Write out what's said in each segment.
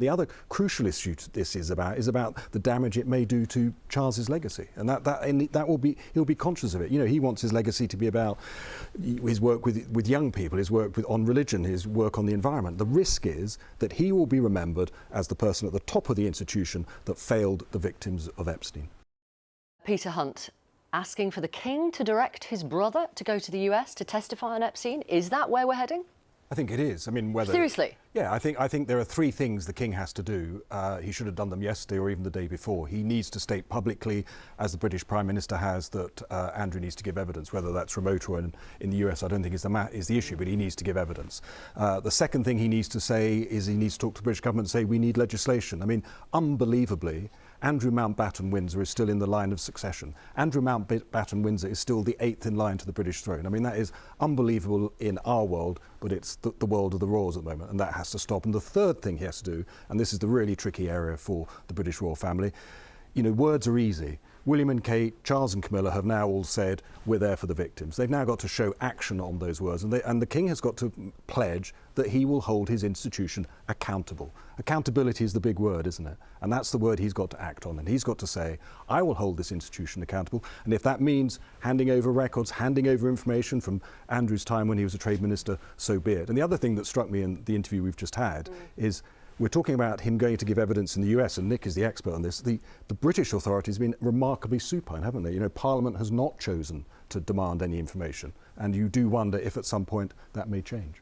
The other crucial issue this is about the damage it may do to Charles's legacy, and he'll be conscious of it. You know, he wants his legacy to be about his work with young people, his work on religion, his work on the environment. The risk is that he will be remembered as the person at the top of the institution that failed the victims of Epstein. Peter Hunt asking for the King to direct his brother to go to the US to testify on Epstein. Is that where we're heading? I think it is. I mean, whether seriously? Yeah, I think there are three things the King has to do. He should have done them yesterday or even the day before. He needs to state publicly, as the British Prime Minister has, that Andrew needs to give evidence, whether that's remote or in the US. I don't think is the issue, but he needs to give evidence. The second thing he needs to say is he needs to talk to the British government and say we need legislation. I mean, unbelievably, Andrew Mountbatten-Windsor is still in the line of succession. Andrew Mountbatten-Windsor is still the 8th in line to the British throne. I mean, that is unbelievable in our world, but it's the world of the royals at the moment, and that has to stop. And the third thing he has to do, and this is the really tricky area for the British royal family, you know, words are easy. William and Kate, Charles and Camilla have now all said, we're there for the victims. They've now got to show action on those words, and the King has got to pledge that he will hold his institution accountable. Accountability is the big word, isn't it? And that's the word he's got to act on, and he's got to say, I will hold this institution accountable, and if that means handing over records, handing over information from Andrew's time when he was a trade minister, so be it. And the other thing that struck me in the interview we've just had is we're talking about him going to give evidence in the US, and Nick is the expert on this. The British authorities have been remarkably supine, haven't they? You know, Parliament has not chosen to demand any information, and you do wonder if at some point that may change.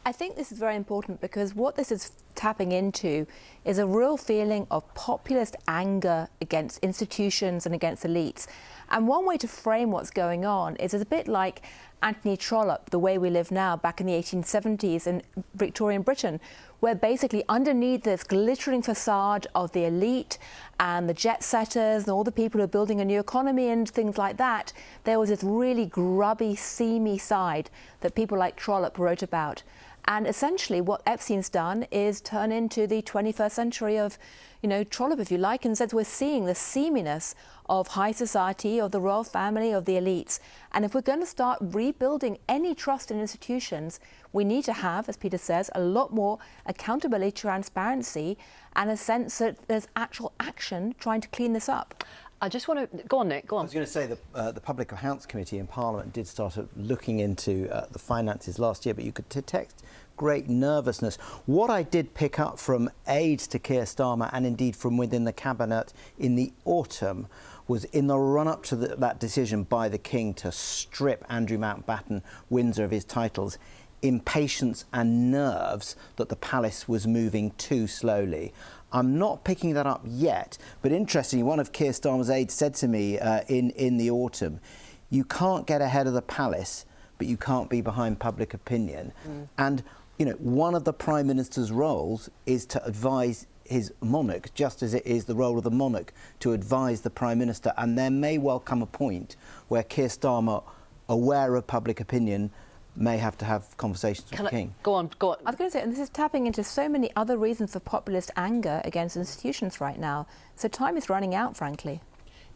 I think this is very important because what this is tapping into is a real feeling of populist anger against institutions and against elites. And one way to frame what's going on is it's a bit like Anthony Trollope, The Way We Live Now, back in the 1870s in Victorian Britain, where basically underneath this glittering facade of the elite and the jet setters and all the people who are building a new economy and things like that, there was this really grubby, seamy side that people like Trollope wrote about. And essentially what Epstein's done is turn into the 21st century of, you know, Trollope, if you like, and says we're seeing the seaminess of high society, of the royal family, of the elites. And if we're going to start rebuilding any trust in institutions, we need to have, as Peter says, a lot more accountability, transparency, and a sense that there's actual action trying to clean this up. I just want to... Go on, Nick, go on. I was going to say the Public Accounts Committee in Parliament did start looking into the finances last year, but you could detect great nervousness. What I did pick up from aides to Keir Starmer and indeed from within the Cabinet in the autumn was in the run-up to that decision by the King to strip Andrew Mountbatten-Windsor of his titles, impatience and nerves that the palace was moving too slowly. I'm not picking that up yet, but interestingly, one of Keir Starmer's aides said to me in the autumn, you can't get ahead of the palace, but you can't be behind public opinion. And, you know, one of the Prime Minister's roles is to advise his monarch, just as it is the role of the monarch to advise the Prime Minister. And there may well come a point where Keir Starmer, aware of public opinion, may have to have conversations with the King. Go on, go on. I was going to say, and this is tapping into so many other reasons for populist anger against institutions right now. So time is running out, frankly.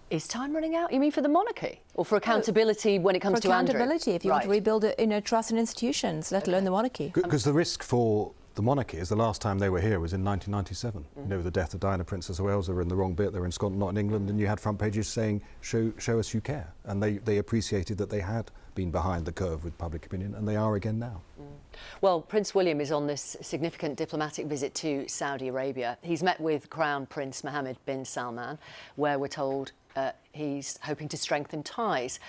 Is time running out? You mean for the monarchy? Or for accountability when it comes to Andrew? For accountability, if you want to rebuild trust in institutions, let alone the monarchy. Because the risk for the monarchy is the last time they were here was in 1997. You know, the death of Diana, Princess of Wales. They were in the wrong bit. They were in Scotland, not in England, and you had front pages saying, show us you care. And they appreciated that they had been behind the curve with public opinion, and they are again now. Well, Prince William is on this significant diplomatic visit to Saudi Arabia. He's met with Crown Prince Mohammed bin Salman, where we're told he's hoping to strengthen ties.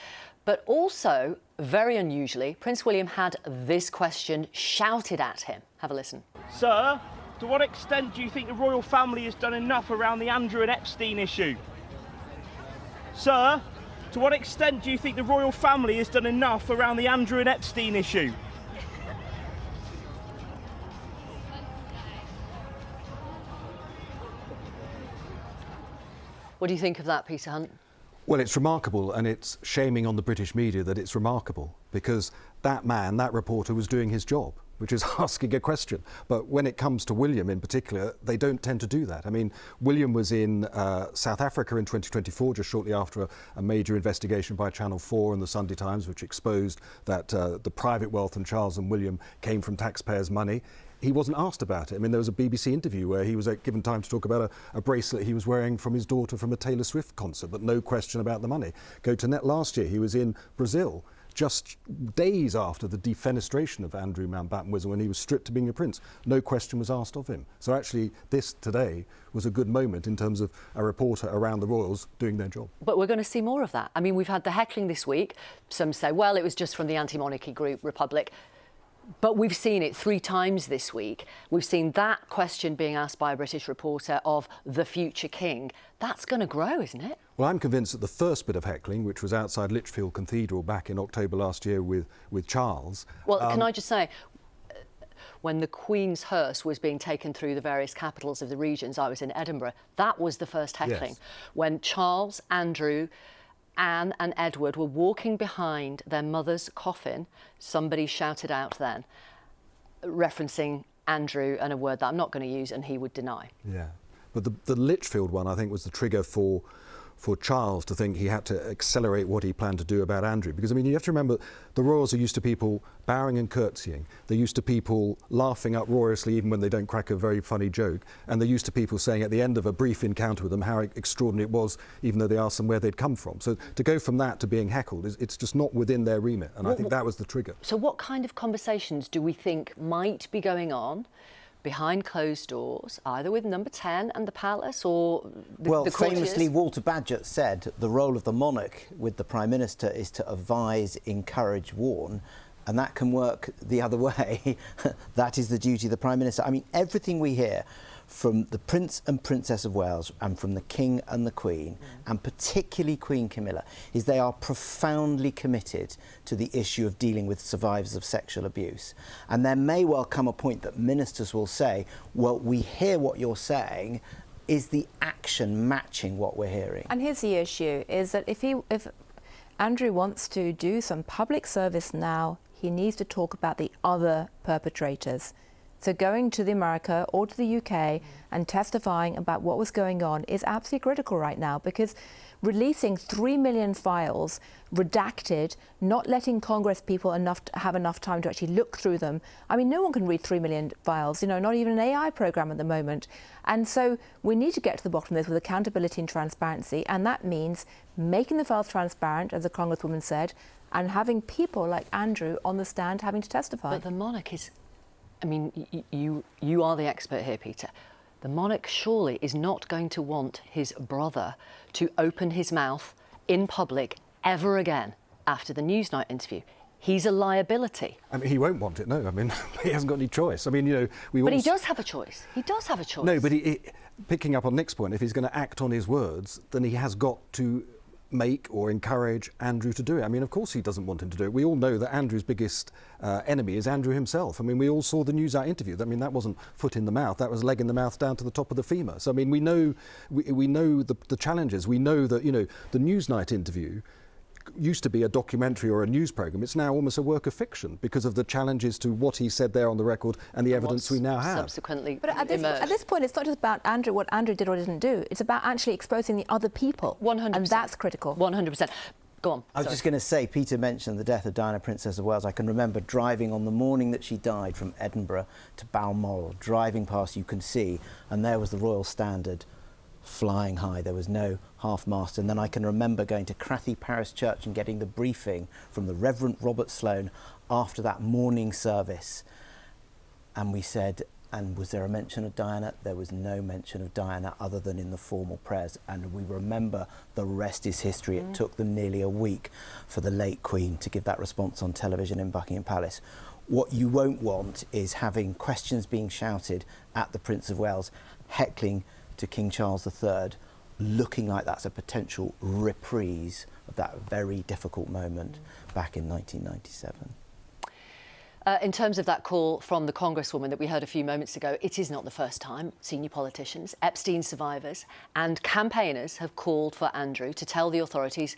But also, very unusually, Prince William had this question shouted at him. Have a listen. Sir, to what extent do you think the royal family has done enough around the Andrew and Epstein issue? Sir, to what extent do you think the royal family has done enough around the Andrew and Epstein issue? What do you think of that, Peter Hunt? Well, it's remarkable, and it's shaming on the British media that it's remarkable, because that man, that reporter, was doing his job, which is asking a question. But when it comes to William in particular, they don't tend to do that. I mean, William was in South Africa in 2024, just shortly after a major investigation by Channel 4 and the Sunday Times, which exposed that the private wealth in Charles and William came from taxpayers' money. he wasn't asked about it. I mean, there was a BBC interview where he was given time to talk about a bracelet he was wearing from his daughter from a Taylor Swift concert, but no question about the money. Go to Net last year, he was in Brazil, just days after the defenestration of Andrew Mountbatten-Windsor, when he was stripped of being a prince. No question was asked of him. So actually, this today was a good moment in terms of a reporter around the royals doing their job. But we're going to see more of that. I mean, we've had the heckling this week. Some say, well, it was just from the anti-monarchy group, Republic. But we've seen it 3 times this week. We've seen that question being asked by a British reporter of the future king. That's going to grow, isn't it? Well, I'm convinced that the first bit of heckling, which was outside Lichfield Cathedral back in October last year with Charles... Well, can I just say, when the Queen's hearse was being taken through the various capitals of the regions, I was in Edinburgh, that was the first heckling. Yes. When Charles, Andrew, Anne and Edward were walking behind their mother's coffin, somebody shouted out then, referencing Andrew and a word that I'm not going to use, and he would deny. Yeah, but the Lichfield one, I think, was the trigger for Charles to think he had to accelerate what he planned to do about Andrew. Because, I mean, you have to remember, the royals are used to people bowing and curtsying. They're used to people laughing uproariously even when they don't crack a very funny joke. And they're used to people saying at the end of a brief encounter with them how extraordinary it was, even though they asked them where they'd come from. So to go from that to being heckled, it's just not within their remit. And I think that was the trigger. So what kind of conversations do we think might be going on behind closed doors, either with Number 10 and the palace or the courtiers? Famously, Walter Bagehot said the role of the monarch with the Prime Minister is to advise, encourage, warn, and that can work the other way. That is the duty of the Prime Minister. I mean, everything we hear from the Prince and Princess of Wales and from the King and the Queen, and particularly Queen Camilla, is they are profoundly committed to the issue of dealing with survivors of sexual abuse. And there may well come a point that ministers will say, well, we hear what you're saying, is the action matching what we're hearing? And here's the issue, is that if Andrew wants to do some public service now, he needs to talk about the other perpetrators. So going to the America or to the UK and testifying about what was going on is absolutely critical right now, because releasing 3 million files, redacted, not letting Congress people have enough time to actually look through them. I mean, no one can read 3 million files, not even an AI program at the moment. And so we need to get to the bottom of this with accountability and transparency, and that means making the files transparent, as the Congresswoman said, and having people like Andrew on the stand having to testify. But the monarch is... I mean, you are the expert here, Peter. The monarch surely is not going to want his brother to open his mouth in public ever again after the Newsnight interview. He's a liability. I mean, he won't want it, no. I mean, he hasn't got any choice. I mean, But he does have a choice. He does have a choice. No, but picking up on Nick's point, if he's going to act on his words, then he has got to make or encourage Andrew to do it. I mean, of course he doesn't want him to do it. We all know that Andrew's biggest enemy is Andrew himself. I mean, we all saw the Newsnight interview. I mean, that wasn't foot in the mouth, that was leg in the mouth down to the top of the femur. So, I mean, we know the challenges. We know that, the Newsnight interview used to be a documentary or a news programme. It's now almost a work of fiction because of the challenges to what he said there on the record and the evidence we now have. Subsequently But at this point, it's not just about Andrew, what Andrew did or didn't do. It's about actually exposing the other people. 100%. And that's critical. 100%. Go on. I was just going to say, Peter mentioned the death of Diana, Princess of Wales. I can remember driving on the morning that she died from Edinburgh to Balmoral, driving past, you can see, and there was the Royal Standard flying high. There was no half-mast. And then I can remember going to Crathy Parish Church and getting the briefing from the Reverend Robert Sloane after that morning service. And we said, and was there a mention of Diana? There was no mention of Diana other than in the formal prayers. And we remember the rest is history. It took them nearly a week for the late Queen to give that response on television in Buckingham Palace. What you won't want is having questions being shouted at the Prince of Wales, heckling to King Charles III, looking like that's a potential reprise of that very difficult moment back in 1997. In terms of that call from the Congresswoman that we heard a few moments ago, it is not the first time senior politicians, Epstein survivors and campaigners have called for Andrew to tell the authorities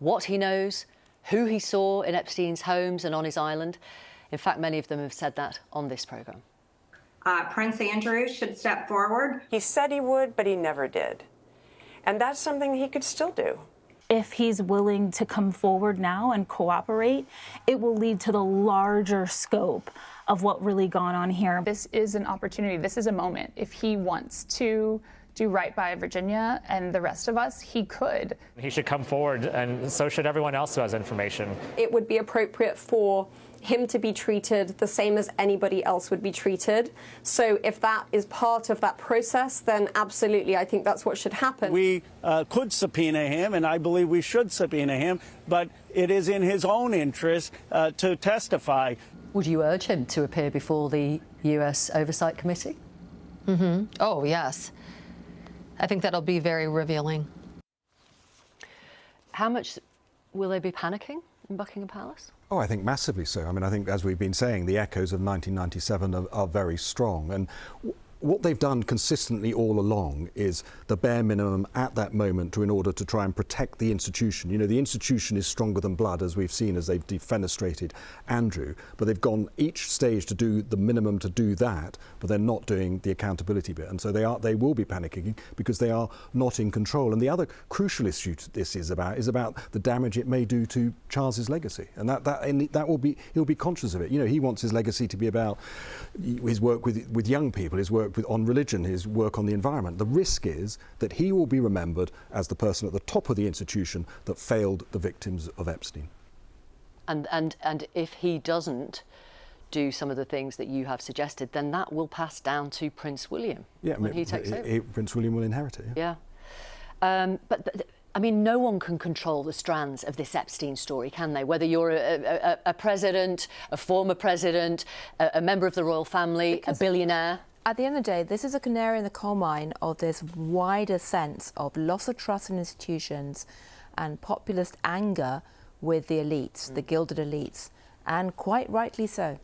what he knows, who he saw in Epstein's homes and on his island. In fact, many of them have said that on this programme. Prince Andrew should step forward. He said he would, but he never did. And that's something he could still do. if he's willing to come forward now and cooperate, it will lead to the larger scope of what really gone on here. This is an opportunity. This is a moment. If he wants to do right by Virginia and the rest of us, he could. He should come forward, and so should everyone else who has information. It would be appropriate for him to be treated the same as anybody else would be treated. So if that is part of that process, then absolutely, I think that's what should happen. We could subpoena him, and I believe we should subpoena him, but it is in his own interest to testify. Would you urge him to appear before the US Oversight Committee? Oh, yes. I think that'll be very revealing. How much will they be panicking in Buckingham Palace? Oh, I think massively so. I mean, I think, as we've been saying, the echoes of 1997 are very strong. And what they've done consistently all along is the bare minimum at that moment in order to try and protect the institution. You know, the institution is stronger than blood, as we've seen as they've defenestrated Andrew, but they've gone each stage to do the minimum to do that, but they're not doing the accountability bit. And so they will be panicking because they are not in control. And the other crucial issue this is about the damage it may do to Charles's legacy. And that will be, he'll be conscious of it. You know, he wants his legacy to be about his work with young people, his work on religion, his work on the environment. The risk is that he will be remembered as the person at the top of the institution that failed the victims of Epstein. And if he doesn't do some of the things that you have suggested, then that will pass down to Prince William when he takes over. Prince William will inherit it. Yeah. But I mean, no one can control the strands of this Epstein story, can they? Whether you're a president, a former president, a member of the royal family, a billionaire. At the end of the day, this is a canary in the coal mine of this wider sense of loss of trust in institutions and populist anger with the elites, the gilded elites, and quite rightly so.